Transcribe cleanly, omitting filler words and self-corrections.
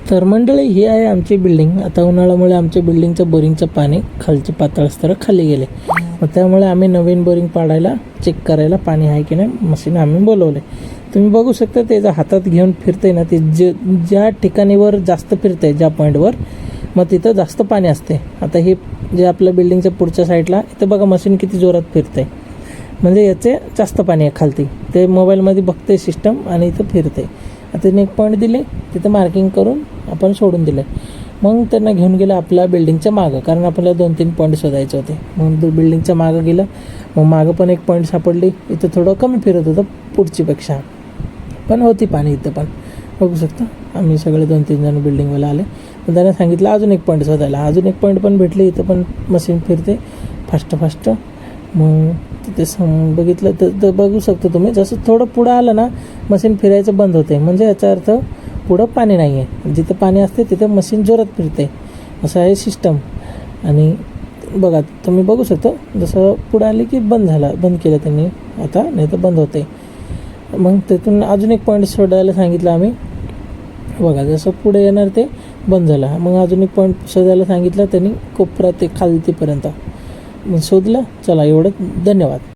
तर मंडळी, ही आहे आमची बिल्डिंग. आता उन्हाळ्यामुळे आमच्या बिल्डिंगचं बोरिंगचं पाणी खालचे पातळ स्तर खाली गेले. मग त्यामुळे आम्ही नवीन बोरिंग पाडायला चेक करायला पाणी आहे की नाही मशीन आम्ही बोलवले. तुम्ही बघू शकता ते जर हातात घेऊन फिरते ना, ते ज्या ठिकाणीवर जास्त फिरते, ज्या पॉईंटवर, मग तिथं जास्त पाणी असते. आता हे जे आपल्या बिल्डिंगच्या पुढच्या साईडला इथं बघा मशीन किती जोरात फिरते, म्हणजे याचे जास्त पाणी आहे खालती. ते मोबाईलमध्ये बघते सिस्टम आणि इथं फिरते. आता तिने एक पॉईंट दिले, तिथं मार्किंग करून आपण सोडून दिलं. मग त्यांना घेऊन गेलं आपल्या बिल्डिंगच्या मागं, कारण आपल्याला 2-3 पॉईंट शोधायचे होते. मग बिल्डिंगच्या मागं गेलं. मग मागं पण एक पॉईंट सापडली. इथं थोडं कमी फिरत होतं पुढचीपेक्षा, पण होती पाणी इथं पण. बघू शकता आम्ही सगळे 2-3 जण बिल्डिंगवाला आले. मग त्यांना सांगितलं अजून एक पॉईंट शोधायला. अजून एक पॉईंट पण भेटले. इथं पण मशीन फिरते फास्ट. मग तिथे बघितलं तर बघू शकतो तुम्ही, जसं थोडं पुढं आलं ना मशीन फिरायचं बंद होते. म्हणजे याचा अर्थ पुढं पाणी नाही आहे. जिथं पाणी असते तिथं मशीन जोरात फिरते, असं आहे सिस्टम. आणि बघा तुम्ही बघू शकता, जसं पुढं आले की बंद केलं त्यांनी आता, नाही तर बंद होते. मग तिथून अजून एक पॉईंट शोधायला सांगितलं आम्ही. बघा जसं पुढे येणार ते बंद झालं. मग अजून एक पॉईंट शोधायला सांगितलं त्यांनी, कोपरा ते खालतीपर्यंत. मग शोधलं. चला एवढं, धन्यवाद.